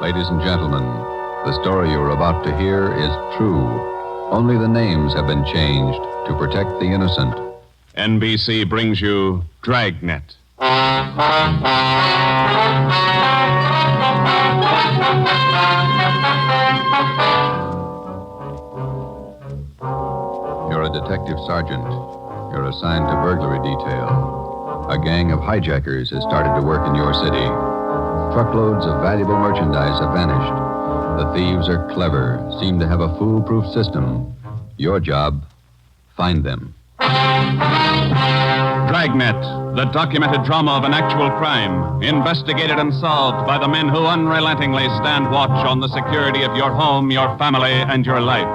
Ladies and gentlemen, the story you're about to hear is true. Only the names have been changed to protect the innocent. NBC brings you Dragnet. You're a detective sergeant. You're assigned to burglary detail. A gang of hijackers has started to work in your city. Truckloads of valuable merchandise have vanished. The thieves are clever, seem to have a foolproof system. Your job, find them. Dragnet, the documented drama of an actual crime, investigated and solved by the men who unrelentingly stand watch on the security of your home, your family, and your life.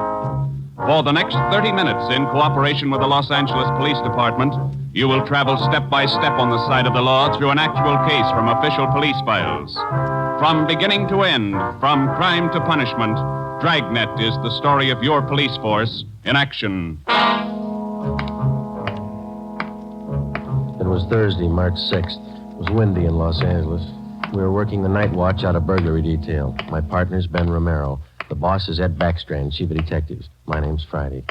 For the next 30 minutes, in cooperation with the Los Angeles Police Department, you will travel step by step on the side of the law through an actual case from official police files. From beginning to end, from crime to punishment, Dragnet is the story of your police force in action. It was Thursday, March 6th. It was windy in Los Angeles. We were working the night watch out of burglary detail. My partner's Ben Romero. The boss is Ed Backstrand, chief of detectives. My name's Friday.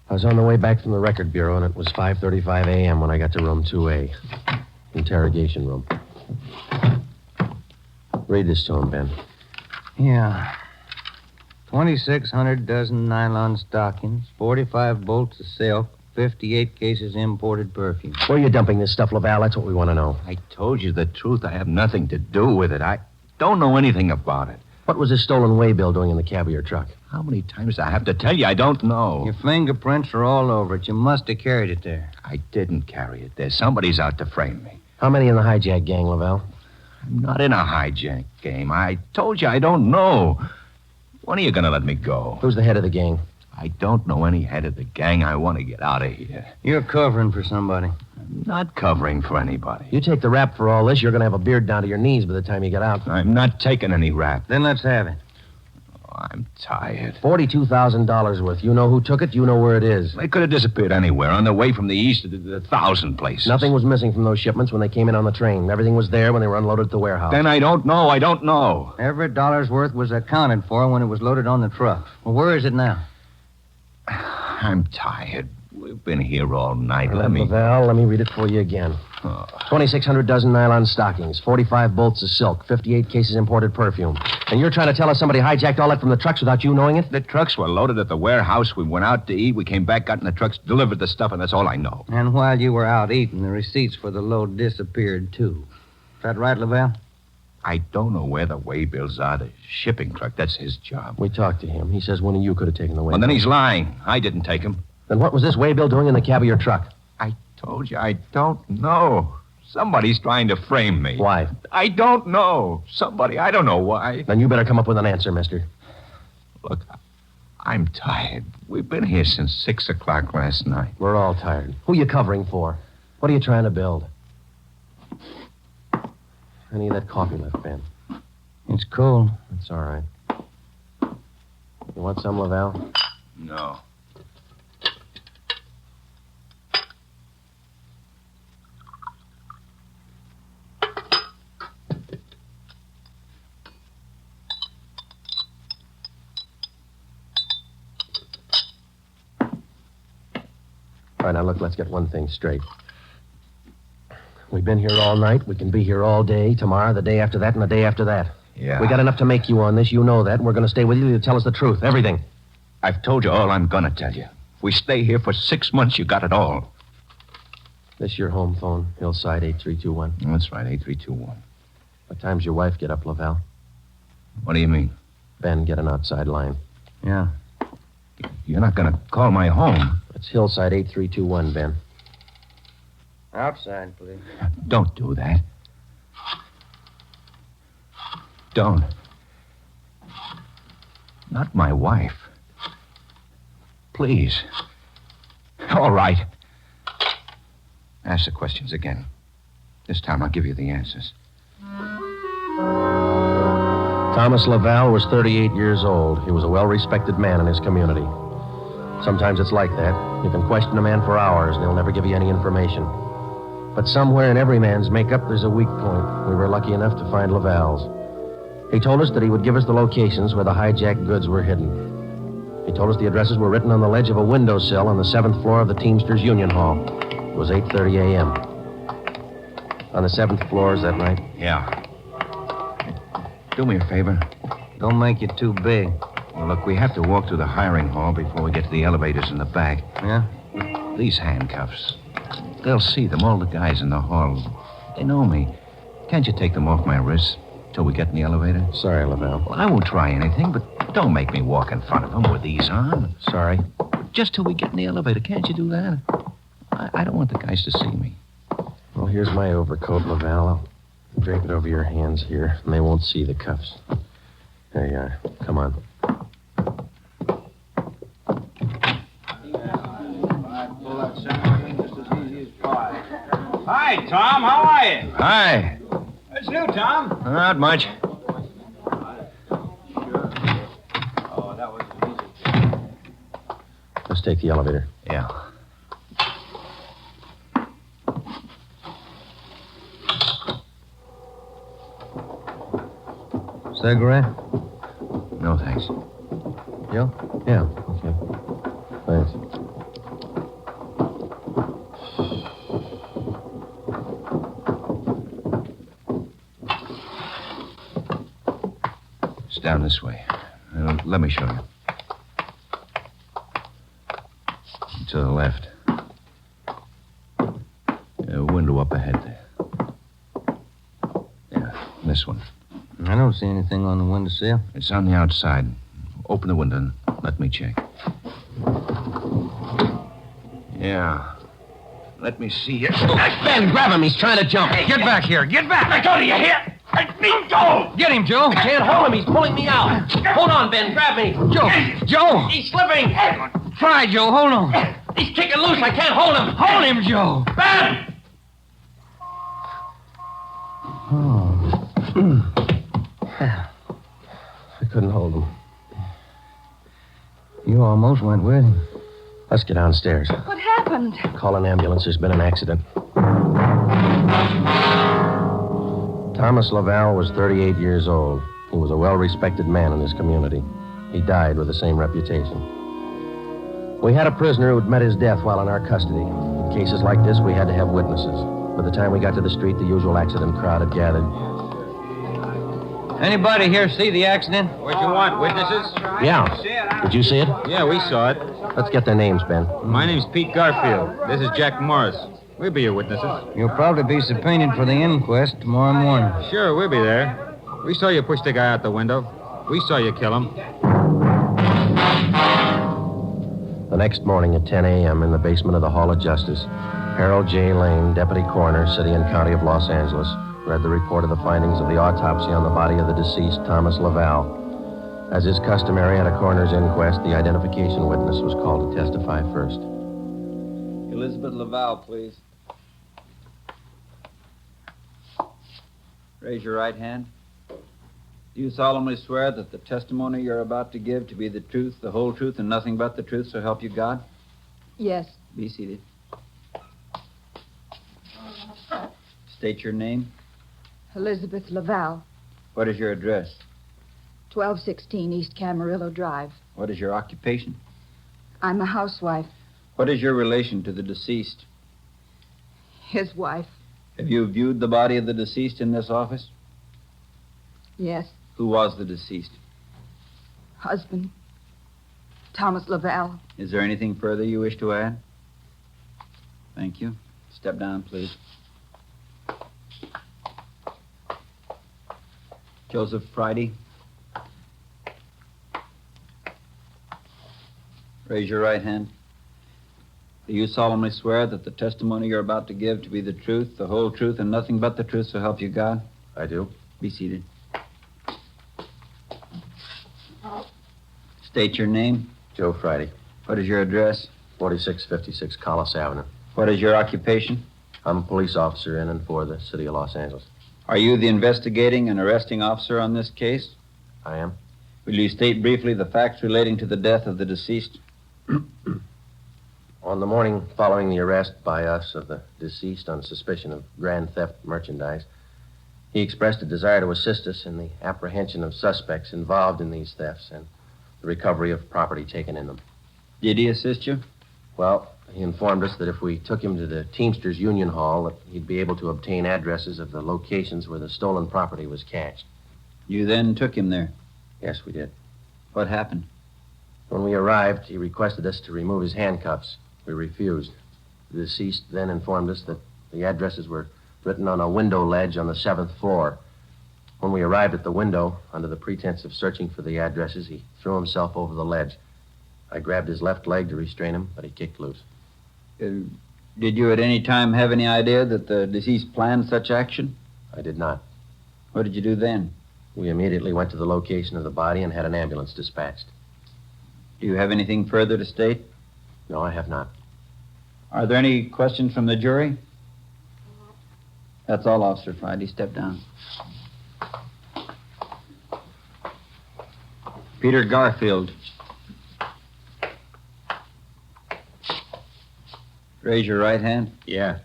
I was on the way back from the record bureau, and it was 5:35 a.m. when I got to room 2A. Interrogation room. Read this to him, Ben. Yeah. 2,600 dozen nylon stockings, 45 bolts of silk, 58 cases imported perfume. Where are you dumping this stuff, Laval? That's what we want to know. I told you the truth. I have nothing to do with it. I don't know anything about it. What was this stolen waybill doing in the cab of your truck? How many times do I have to tell you? I don't know. Your fingerprints are all over it. You must have carried it there. I didn't carry it there. Somebody's out to frame me. How many in the hijack gang, Laval? I'm not in a hijack game. I told you I don't know. When are you going to let me go? Who's the head of the gang? I don't know any head of the gang. I want to get out of here. You're covering for somebody. I'm not covering for anybody. You take the rap for all this, you're going to have a beard down to your knees by the time you get out. I'm not taking any rap. Then let's have it. I'm tired. $42,000 worth. You know who took it. You know where it is. They could have disappeared anywhere on their way from the east to the 1,000 places. Nothing was missing from those shipments when they came in on the train. Everything was there when they were unloaded at the warehouse. Then I don't know. I don't know. Every dollar's worth was accounted for when it was loaded on the truck. Well, where is it now? I'm tired. We've been here all night. Let me read it for you again. 2,600 dozen nylon stockings, 45 bolts of silk, 58 cases imported perfume. And you're trying to tell us somebody hijacked all that from the trucks without you knowing it? The trucks were loaded at the warehouse. We went out to eat. We came back, got in the trucks, delivered the stuff, and that's all I know. And while you were out eating, the receipts for the load disappeared, too. Is that right, Laval? I don't know where the waybills are. The shipping clerk, that's his job. We talked to him. He says one of you could have taken the waybill. Well, then he's lying. I didn't take him. Then what was this waybill doing in the cab of your truck? I told you, I don't know. Somebody's trying to frame me. Why? I don't know. Somebody, I don't know why. Then you better come up with an answer, mister. Look, I'm tired. We've been here since 6 o'clock last night. We're all tired. Who are you covering for? What are you trying to build? Any of that coffee left, Ben? It's cold. That's all right. You want some, Laval? No. All right, now look, let's get one thing straight. We've been here all night. We can be here all day, tomorrow, the day after that, and the day after that. Yeah. We got enough to make you on this. You know that, and we're going to stay with you to tell us the truth, everything. I've told you all I'm going to tell you. If we stay here for 6 months, you got it all. This your home phone, Hillside 8321. That's right, 8321. What time's your wife get up, Laval? What do you mean? Ben, get an outside line. Yeah. You're not going to call my home. It's Hillside 8321, Ben. Outside, please. Don't do that. Don't. Not my wife. Please. All right. Ask the questions again. This time I'll give you the answers. Thomas Laval was 38 years old. He was a well-respected man in his community. Sometimes it's like that. You can question a man for hours, and he'll never give you any information. But somewhere in every man's makeup, there's a weak point. We were lucky enough to find Laval's. He told us that he would give us the locations where the hijacked goods were hidden. He told us the addresses were written on the ledge of a windowsill on the 7th floor of the Teamsters Union Hall. It was 8:30 a.m. On the 7th floor, is that right? Yeah. Do me a favor. Don't make it too big. Well, look, we have to walk through the hiring hall before we get to the elevators in the back. Yeah? These handcuffs. They'll see them, all the guys in the hall. They know me. Can't you take them off my wrists till we get in the elevator? Sorry, Laval. Well, I won't try anything, but don't make me walk in front of them with these on. Sorry. Just till we get in the elevator. Can't you do that? I don't want the guys to see me. Well, here's my overcoat, Laval. I'll drape it over your hands here, and they won't see the cuffs. There you are. Come on. Hi, Tom. How are you? Hi. What's new, Tom? Not much. Oh, that was easy. Let's take the elevator. Yeah. Cigarette? No, thanks. Joe? Yeah, okay. Thanks. It's down this way. Let me show you. To the left. Window up ahead there. Yeah, this one. I don't see anything on the windowsill. It's on the outside. Open the window and let me check. Yeah. Let me see here. Ben, grab him. He's trying to jump. Hey, get back here. Get back. I told you, you hear? Let me go. Get him, Joe. I can't hold him. He's pulling me out. Hold on, Ben. Grab me. Joe! He's slipping. Try, Joe. Hold on. He's kicking loose. I can't hold him. Hold him, Joe. Ben! I couldn't hold him. You almost went with him. Let's get downstairs. What happened? Call an ambulance. There's been an accident. Thomas Laval was 38 years old. He was a well-respected man in his community. He died with the same reputation. We had a prisoner who'd met his death while in our custody. In cases like this, we had to have witnesses. By the time we got to the street, the usual accident crowd had gathered. Anybody here see the accident? What you want, witnesses? Yeah. Did you see it? Yeah, we saw it. Let's get their names, Ben. My name's Pete Garfield. This is Jack Morris. We'll be your witnesses. You'll probably be subpoenaed for the inquest tomorrow morning. Sure, we'll be there. We saw you push the guy out the window. We saw you kill him. The next morning at 10 a.m. in the basement of the Hall of Justice, Harold J. Lane, Deputy Coroner, City and County of Los Angeles, read the report of the findings of the autopsy on the body of the deceased, Thomas Laval. As is customary at a coroner's inquest, the identification witness was called to testify first. Elizabeth Laval, please. Raise your right hand. Do you solemnly swear that the testimony you're about to give to be the truth, the whole truth, and nothing but the truth, so help you God? Yes. Be seated. State your name. Elizabeth Laval, What is your address? 1216 East Camarillo Drive. What is your occupation? I'm a housewife. What is your relation to the deceased? His wife. Have you viewed the body of the deceased in this office? Yes. Who was the deceased? Husband. Thomas Laval. Is there anything further you wish to add? Thank you. Step down, please. Joseph Friday. Raise your right hand. Do you solemnly swear that the testimony you're about to give to be the truth, the whole truth, and nothing but the truth, so help you God? I do. Be seated. State your name. Joe Friday, What is your address? 4656 Collis Avenue. What is your occupation? I'm a police officer in and for the city of Los Angeles. Are you the investigating and arresting officer on this case? I am. Will you state briefly the facts relating to the death of the deceased? On the morning following the arrest by us of the deceased on suspicion of grand theft merchandise, he expressed a desire to assist us in the apprehension of suspects involved in these thefts and the recovery of property taken in them. Did he assist you? Well, he informed us that if we took him to the Teamsters Union Hall, that he'd be able to obtain addresses of the locations where the stolen property was cached. You then took him there. Yes, we did. What happened? When we arrived, he requested us to remove his handcuffs. We refused. The deceased then informed us that the addresses were written on a window ledge on the 7th floor. When we arrived at the window, under the pretense of searching for the addresses, he threw himself over the ledge. I grabbed his left leg to restrain him, but he kicked loose. Did you at any time have any idea that the deceased planned such action? I did not. What did you do then? We immediately went to the location of the body and had an ambulance dispatched. Do you have anything further to state? No, I have not. Are there any questions from the jury? That's all, Officer Friday. Step down. Peter Garfield. Raise your right hand. Yeah.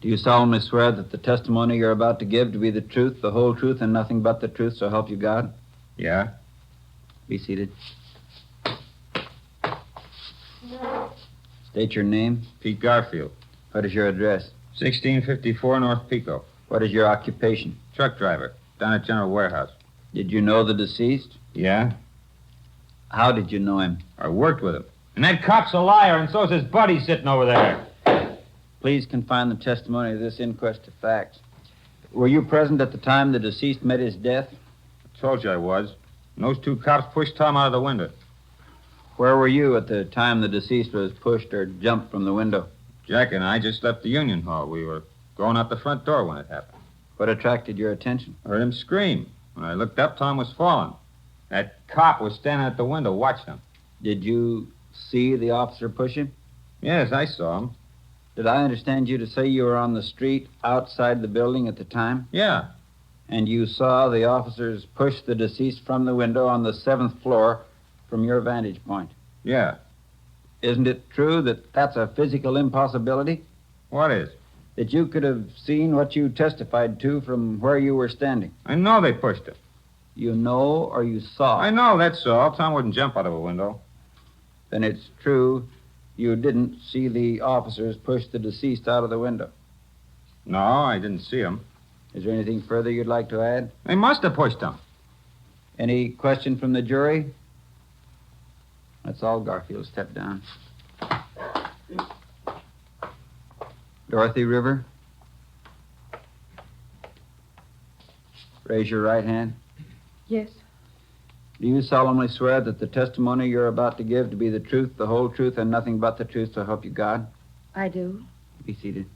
Do you solemnly swear that the testimony you're about to give to be the truth, the whole truth, and nothing but the truth, so help you God? Yeah? Be seated. State your name. Pete Garfield. What is your address? 1654 North Pico. What is your occupation? Truck driver. Down at General Warehouse. Did you know the deceased? Yeah? How did you know him? I worked with him. And that cop's a liar, and so's his buddy sitting over there. Please confine the testimony of this inquest to facts. Were you present at the time the deceased met his death? I told you I was. And those two cops pushed Tom out of the window. Where were you at the time the deceased was pushed or jumped from the window? Jack and I just left the Union Hall. We were going out the front door when it happened. What attracted your attention? I heard him scream. When I looked up, Tom was falling. That cop was standing at the window watching him. Did you see the officer push him? Yes, I saw him. Did I understand you to say you were on the street outside the building at the time? Yeah. And you saw the officers push the deceased from the window on the 7th floor from your vantage point? Yeah. Isn't it true that that's a physical impossibility? What is? That you could have seen what you testified to from where you were standing? I know they pushed him. You know or you saw? I know, that's all. Tom wouldn't jump out of a window. Then it's true you didn't see the officers push the deceased out of the window? No, I didn't see him. Is there anything further you'd like to add? They must have pushed him. Any question from the jury? That's all, Garfield. Step down. Dorothy River. Raise your right hand. Yes, Do you solemnly swear that the testimony you're about to give to be the truth, the whole truth, and nothing but the truth, so help you God? I do. Be seated.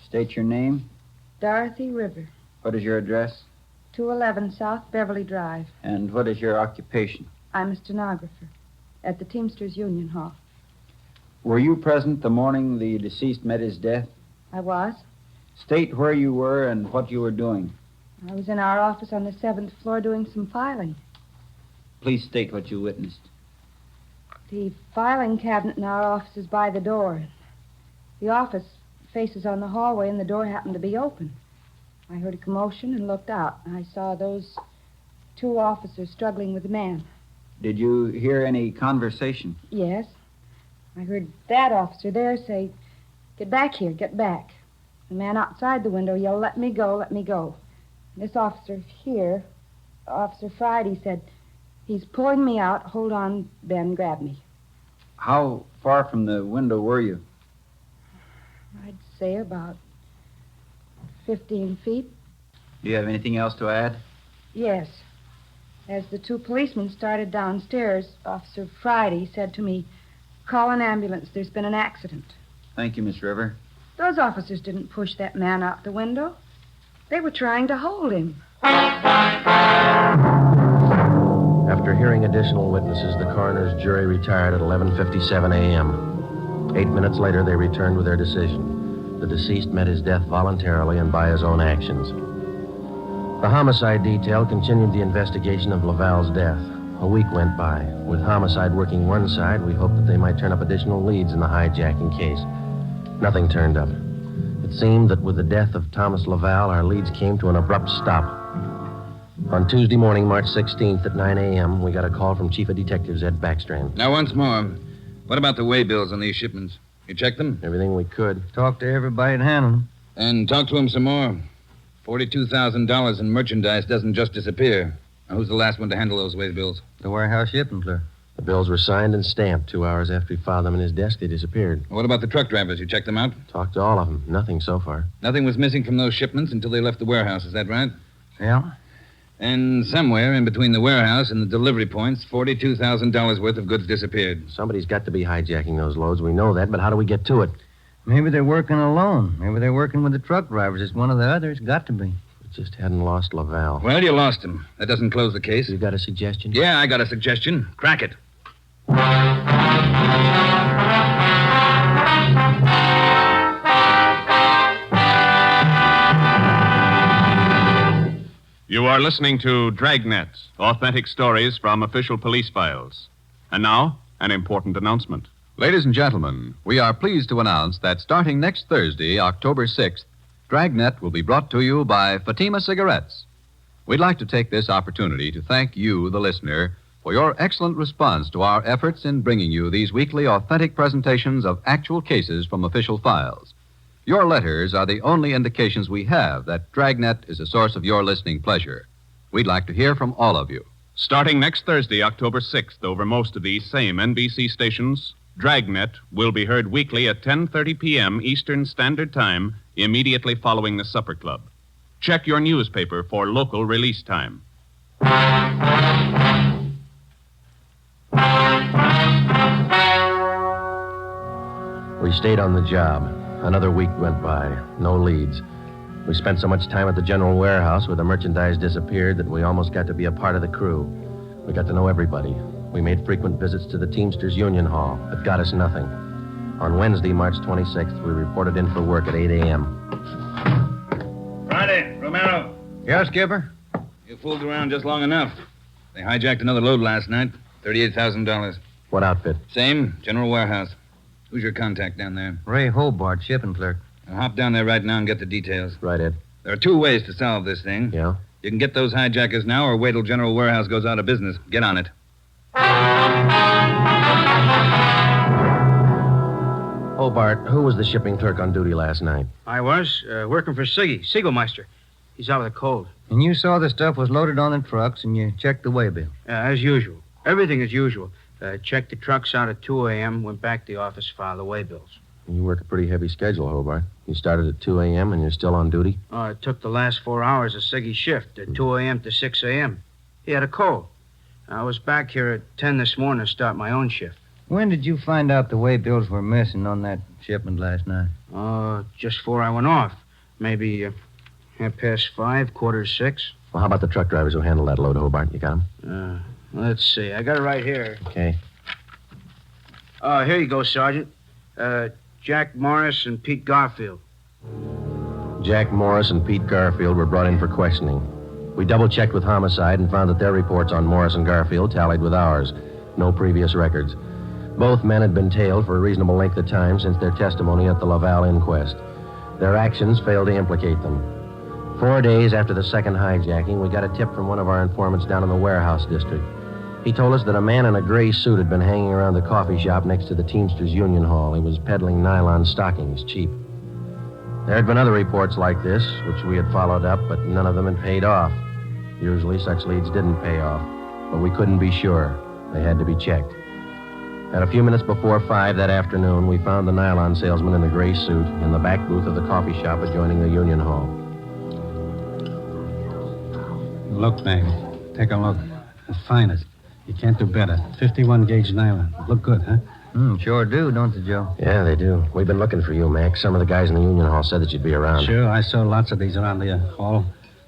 State your name. Dorothy River, What is your address? 211 South Beverly Drive. And what is your occupation? I'm a stenographer at the Teamsters Union Hall. Were you present the morning the deceased met his death? I was. State where you were and what you were doing. I was in our office on the 7th floor doing some filing. Please state what you witnessed. The filing cabinet in our office is by the door. The office faces on the hallway, and the door happened to be open. I heard a commotion and looked out. I saw those two officers struggling with a man. Did you hear any conversation? Yes. I heard that officer there say, "Get back here, get back." The man outside the window yelled, "Let me go, let me go." This officer here, Officer Friday, said, "He's pulling me out. Hold on, Ben, grab me." How far from the window were you? I'd say about 15 feet. Do you have anything else to add? Yes. As the two policemen started downstairs, Officer Friday said to me, "Call an ambulance. There's been an accident." Thank you, Miss River. Those officers didn't push that man out the window. They were trying to hold him. After hearing additional witnesses, the coroner's jury retired at 11:57 a.m. 8 minutes later, they returned with their decision. The deceased met his death voluntarily and by his own actions. The homicide detail continued the investigation of Laval's death. A week went by. With homicide working one side, we hoped that they might turn up additional leads in the hijacking case. Nothing turned up. It seemed that with the death of Thomas Laval, our leads came to an abrupt stop. On Tuesday morning, March 16th at 9 a.m., we got a call from Chief of Detectives Ed Backstrand. Now, once more, what about the way bills on these shipments? You checked them? Everything we could. Talk to everybody and handle them. And talk to him some more. $42,000 in merchandise doesn't just disappear. Now, who's the last one to handle those way bills? The warehouse shipping clerk. The bills were signed and stamped. 2 hours after he filed them in his desk, they disappeared. What about the truck drivers? You checked them out? Talked to all of them. Nothing so far. Nothing was missing from those shipments until they left the warehouse. Is that right? Yeah. And somewhere in between the warehouse and the delivery points, $42,000 worth of goods disappeared. Somebody's got to be hijacking those loads. We know that, but how do we get to it? Maybe they're working alone. Maybe they're working with the truck drivers. It's one of the others. Got to be. We just hadn't lost Laval. Well, you lost him. That doesn't close the case. You got a suggestion? Yeah, I got a suggestion. Crack it. You are listening to Dragnet, authentic stories from official police files. And now, an important announcement. Ladies and gentlemen, we are pleased to announce that starting next Thursday, October 6th, Dragnet will be brought to you by Fatima Cigarettes. We'd like to take this opportunity to thank you, the listener, for your excellent response to our efforts in bringing you these weekly authentic presentations of actual cases from official files. Your letters are the only indications we have that Dragnet is a source of your listening pleasure. We'd like to hear from all of you. Starting next Thursday, October 6th, over most of these same NBC stations, Dragnet will be heard weekly at 10:30 p.m. Eastern Standard Time, immediately following the Supper Club. Check your newspaper for local release time. We stayed on the job. Another week went by. No leads. We spent so much time at the general warehouse where the merchandise disappeared that we almost got to be a part of the crew. We got to know everybody. We made frequent visits to the Teamsters Union Hall, but got us nothing. On Wednesday, March 26th, we reported in for work at 8 a.m. Friday, Romero. Yeah, Skipper? You fooled around just long enough. They hijacked another load last night. $38,000. What outfit? Same, general warehouse. Who's your contact down there? Ray Hobart, shipping clerk. I'll hop down there right now and get the details. Right, Ed. There are 2 ways to solve this thing. Yeah? You can get those hijackers now or wait till General Warehouse goes out of business. Get on it. Hobart, who was the shipping clerk on duty last night? I was, working for Siggy, Siegelmeister. He's out with a cold. And you saw the stuff was loaded on the trucks and you checked the waybill. As usual. Everything as usual. Checked the trucks out at 2 a.m., went back to the office, filed the waybills. You work a pretty heavy schedule, Hobart. You started at 2 a.m. and you're still on duty? It took the last 4 hours of Siggy's shift, at 2 a.m. to 6 a.m. He had a cold. I was back here at 10 this morning to start my own shift. When did you find out the waybills were missing on that shipment last night? Just before I went off. Maybe 5:30, 5:45. Well, how about the truck drivers who handled that load, Hobart? You got them? Let's see. I got it right here. Okay. Here you go, Sergeant. Jack Morris and Pete Garfield. Jack Morris and Pete Garfield were brought in for questioning. We double-checked with Homicide and found that their reports on Morris and Garfield tallied with ours. No previous records. Both men had been tailed for a reasonable length of time since their testimony at the Laval inquest. Their actions failed to implicate them. 4 days after the second hijacking, we got a tip from one of our informants down in the warehouse district. He told us that a man in a gray suit had been hanging around the coffee shop next to the Teamsters Union Hall. He was peddling nylon stockings, cheap. There had been other reports like this, which we had followed up, but none of them had paid off. Usually such leads didn't pay off, but we couldn't be sure. They had to be checked. At a few minutes before 5 that afternoon, we found the nylon salesman in the gray suit in the back booth of the coffee shop adjoining the Union Hall. Look, Meg. Take a look. The finest. You can't do better. 51-gauge nylon. Look good, huh? Sure do, don't they, Joe? Yeah, they do. We've been looking for you, Mac. Some of the guys in the Union Hall said that you'd be around. Sure, I saw lots of these around the hall.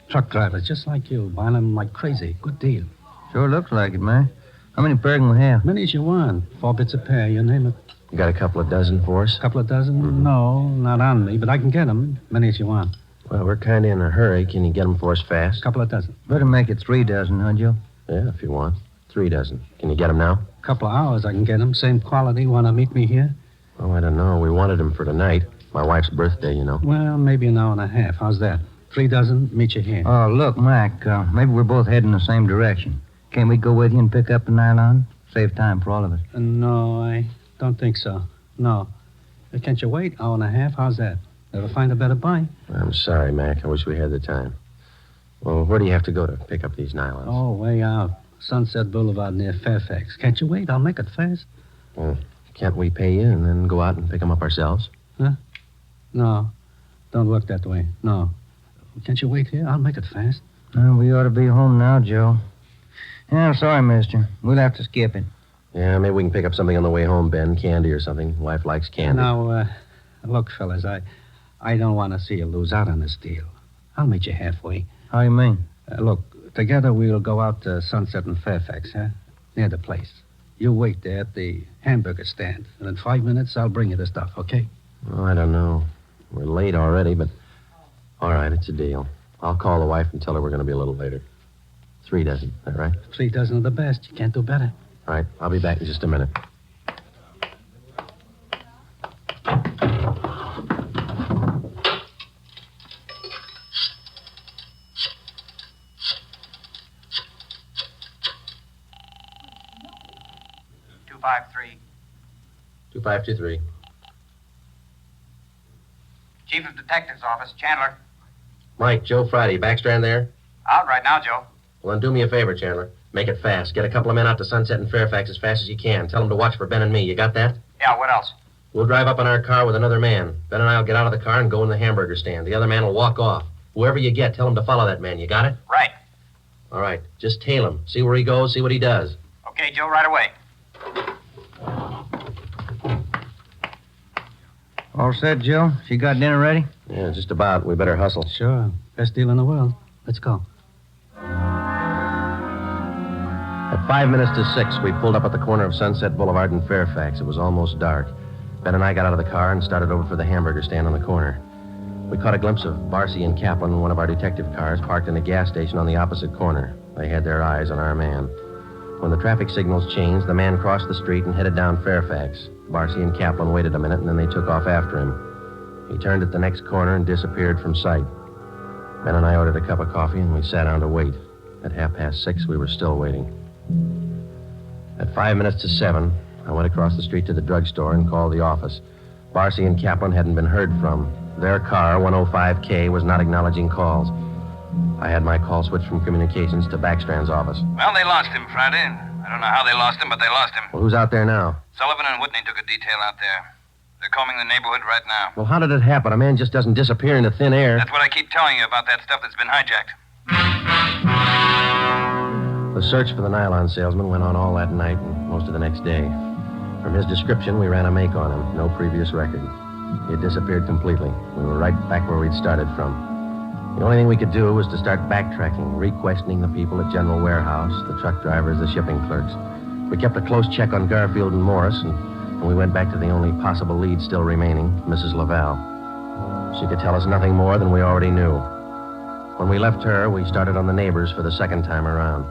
Truck drivers, just like you, buying them like crazy. Good deal. Sure looks like it, man. How many pair can we have? Many as you want. 4 bits a pair, you name it. You got a couple of dozen for us? Couple of dozen? No, not on me, but I can get them. Many as you want. Well, we're kind of in a hurry. Can you get them for us fast? Couple of dozen. Better make it 3 dozen, huh, Joe? Yeah, if you want. 3 dozen. Can you get them now? Couple of hours I can get him. Same quality. Want to meet me here? Oh, I don't know. We wanted him for tonight. My wife's birthday, you know. Well, maybe an hour and a half. How's that? 3 dozen, meet you here. Oh, look, Mac, maybe we're both heading the same direction. Can't we go with you and pick up the nylon? Save time for all of us. No, I don't think so. No. Can't you wait? Hour and a half? How's that? Ever find a better buy? I'm sorry, Mac. I wish we had the time. Well, where do you have to go to pick up these nylons? Oh, way out. Sunset Boulevard near Fairfax. Can't you wait? I'll make it fast. Well, can't we pay you and then go out and pick them up ourselves? Huh? No. Don't work that way. No. Can't you wait here? I'll make it fast. We ought to be home now, Joe. Yeah, I'm sorry, mister. We'll have to skip it. Yeah, maybe we can pick up something on the way home, Ben. Candy or something. Wife likes candy. Now, look, fellas, I don't want to see you lose out on this deal. I'll meet you halfway. How you mean? Look, together we'll go out to Sunset and Fairfax, huh? Near the place. You wait there at the hamburger stand, and in 5 minutes I'll bring you the stuff, okay? Oh, I don't know. We're late already, but... All right, it's a deal. I'll call the wife and tell her we're going to be a little later. 3 dozen, is that right? 3 dozen of the best. You can't do better. All right, I'll be back in just a minute. Two 523. Chief of Detectives Office, Chandler. Mike, Joe Friday, Backstrand there? Out right now, Joe. Well, then do me a favor, Chandler. Make it fast. Get a couple of men out to Sunset and Fairfax as fast as you can. Tell them to watch for Ben and me. You got that? Yeah, what else? We'll drive up in our car with another man. Ben and I will get out of the car and go in the hamburger stand. The other man will walk off. Whoever you get, tell him to follow that man. You got it? Right. All right. Just tail him. See where he goes, see what he does. Okay, Joe, right away. All set, Joe? She got dinner ready? Yeah, just about. We better hustle. Sure. Best deal in the world. Let's go. At 5 minutes to 6, we pulled up at the corner of Sunset Boulevard and Fairfax. It was almost dark. Ben and I got out of the car and started over for the hamburger stand on the corner. We caught a glimpse of Barcy and Kaplan in one of our detective cars parked in a gas station on the opposite corner. They had their eyes on our man. When the traffic signals changed, the man crossed the street and headed down Fairfax. Barcy and Kaplan waited a minute, and then they took off after him. He turned at the next corner and disappeared from sight. Ben and I ordered a cup of coffee, and we sat down to wait. At 6:30, we were still waiting. At 5 minutes to 7, I went across the street to the drugstore and called the office. Barcy and Kaplan hadn't been heard from. Their car, 105K, was not acknowledging calls. I had my call switched from communications to Backstrand's office. Well, they lost him Friday. I don't know how they lost him, but they lost him. Well, who's out there now? Sullivan and Whitney took a detail out there. They're combing the neighborhood right now. Well, how did it happen? A man just doesn't disappear into thin air. That's what I keep telling you about that stuff that's been hijacked. The search for the nylon salesman went on all that night and most of the next day. From his description, we ran a make on him. No previous record. He had disappeared completely. We were right back where we'd started from. The only thing we could do was to start backtracking, re-questioning the people at General Warehouse, the truck drivers, the shipping clerks. We kept a close check on Garfield and Morris, and we went back to the only possible lead still remaining, Mrs. Laval. She could tell us nothing more than we already knew. When we left her, we started on the neighbors for the second time around.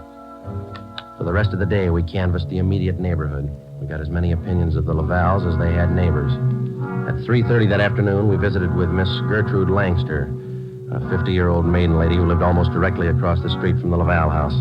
For the rest of the day, we canvassed the immediate neighborhood. We got as many opinions of the Lavals as they had neighbors. At 3:30 that afternoon, we visited with Miss Gertrude Langster, a 50-year-old maiden lady who lived almost directly across the street from the Laval house.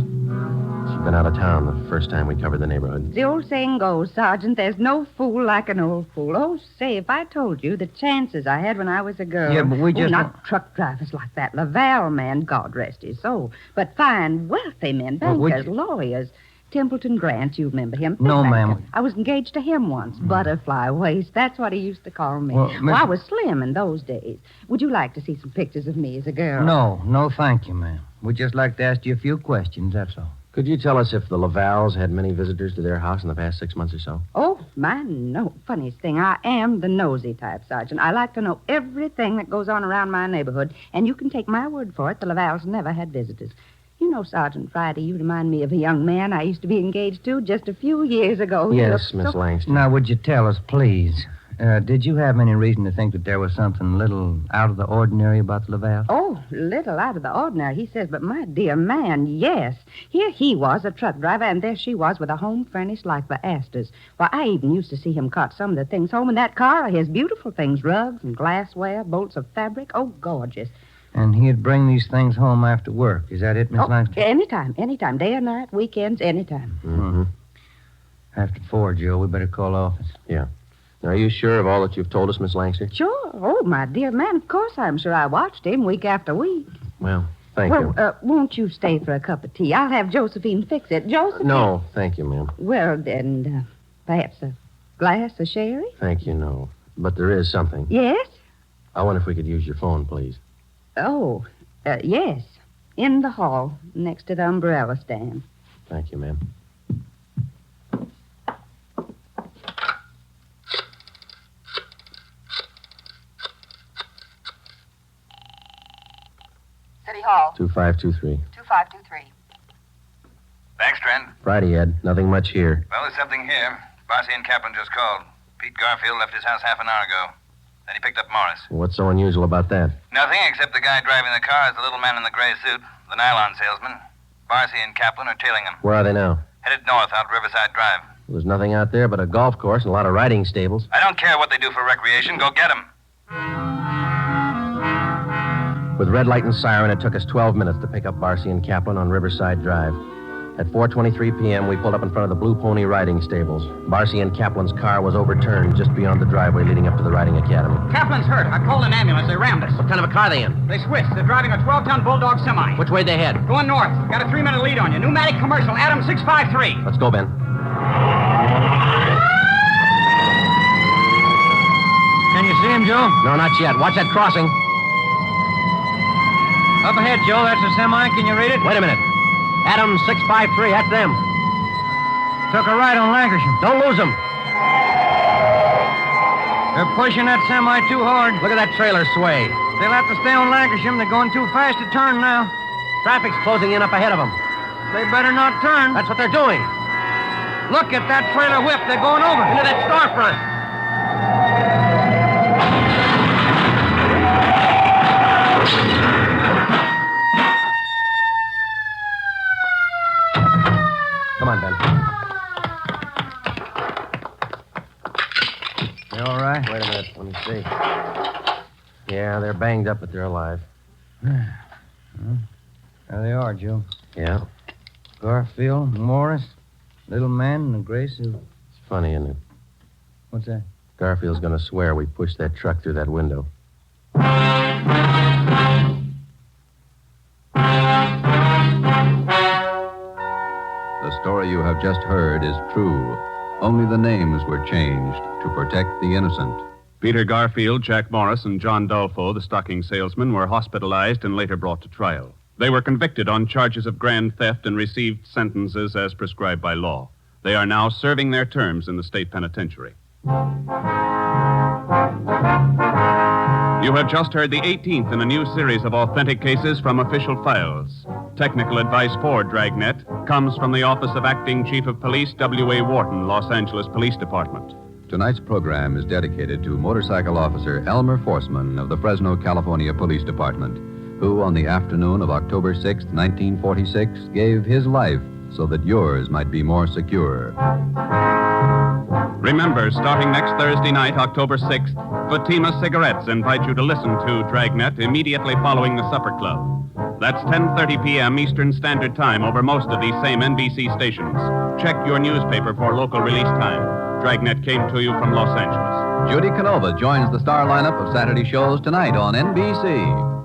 She'd been out of town the first time we covered the neighborhood. The old saying goes, Sergeant, there's no fool like an old fool. Oh, say, if I told you the chances I had when I was a girl. Yeah, but we just... not truck drivers like that. Laval man, God rest his soul. But fine, wealthy men, bankers, lawyers. Templeton Grant, you remember him? No, ma'am. I was engaged to him once. Butterfly waist. That's what he used to call me. Well, I was slim in those days. Would you like to see some pictures of me as a girl? No, thank you, ma'am. We'd just like to ask you a few questions, that's all. Could you tell us if the Lavals had many visitors to their house in the past 6 months or so? Oh, no. Funniest thing, I am the nosy type, Sergeant. I like to know everything that goes on around my neighborhood, and you can take my word for it, the Lavals never had visitors. You know, Sergeant Friday, you remind me of a young man I used to be engaged to just a few years ago. Yes, Miss Langston. Now, would you tell us, please? Did you have any reason to think that there was something a little out of the ordinary about Laval? Oh, little out of the ordinary, he says, but my dear man, yes. Here he was, a truck driver, and there she was with a home furnished like the Astors. Why, I even used to see him cart some of the things home in that car, his beautiful things, rugs and glassware, bolts of fabric. Oh, gorgeous. And he'd bring these things home after work. Is that it, Miss Langston? Anytime, day or night, weekends, anytime. Mm-hmm. After 4, Joe, we better call office. Yeah. Now, are you sure of all that you've told us, Miss Langster? Sure. Oh, my dear man, of course I'm sure. I watched him week after week. Well, thank you. Won't you stay for a cup of tea? I'll have Josephine fix it. Josephine? No, thank you, ma'am. Well, then, perhaps a glass of sherry? Thank you, no. But there is something. Yes? I wonder if we could use your phone, please. Oh, yes. In the hall, next to the umbrella stand. Thank you, ma'am. City Hall. 2523. 2523. Thanks, Trent. Friday, Ed. Nothing much here. Well, there's something here. Barcy and Kaplan just called. Pete Garfield left his house half an hour ago. Then he picked up Morris. What's so unusual about that? Nothing, except the guy driving the car is the little man in the gray suit, the nylon salesman. Barcy and Kaplan are tailing him. Where are they now? Headed north out Riverside Drive. There's nothing out there but a golf course and a lot of riding stables. I don't care what they do for recreation. Go get them. With red light and siren, it took us 12 minutes to pick up Barcy and Kaplan on Riverside Drive. At 4:23 p.m., we pulled up in front of the Blue Pony riding stables. Barcy and Kaplan's car was overturned just beyond the driveway leading up to the riding academy. Kaplan's hurt. I called an ambulance. They rammed us. What kind of a car are they in? They switched. They're driving a 12-ton Bulldog semi. Which way they head? Going north. Got a 3-minute lead on you. Pneumatic commercial. Adam 653. Let's go, Ben. Can you see him, Joe? No, not yet. Watch that crossing. Up ahead, Joe. That's a semi. Can you read it? Wait a minute. Adam 653. That's them. Took a right on Lancashire. Don't lose them. They're pushing that semi too hard. Look at that trailer sway. They'll have to stay on Lancashire. They're going too fast to turn now. Traffic's closing in up ahead of them. They better not turn. That's what they're doing. Look at that trailer whip. They're going over. Into that storefront. Come on, Ben. You all right? Wait a minute. Let me see. Yeah, they're banged up, but they're alive. There they are, Joe. Yeah. Garfield, Morris, little man in a gray suit. It's funny, isn't it? What's that? Garfield's going to swear we pushed that truck through that window. The story you have just heard is true. Only the names were changed to protect the innocent. Peter Garfield, Jack Morris, and John Dolfo, the stocking salesman, were hospitalized and later brought to trial. They were convicted on charges of grand theft and received sentences as prescribed by law. They are now serving their terms in the state penitentiary. You have just heard the 18th in a new series of authentic cases from official files. Technical advice for Dragnet comes from the Office of Acting Chief of Police W.A. Wharton, Los Angeles Police Department. Tonight's program is dedicated to motorcycle officer Elmer Forsman of the Fresno, California Police Department, who on the afternoon of October 6, 1946, gave his life so that yours might be more secure. Remember, starting next Thursday night, October 6th, Fatima Cigarettes invite you to listen to Dragnet immediately following the Supper Club. That's 10:30 p.m. Eastern Standard Time over most of these same NBC stations. Check your newspaper for local release time. Dragnet came to you from Los Angeles. Judy Canova joins the star lineup of Saturday shows tonight on NBC.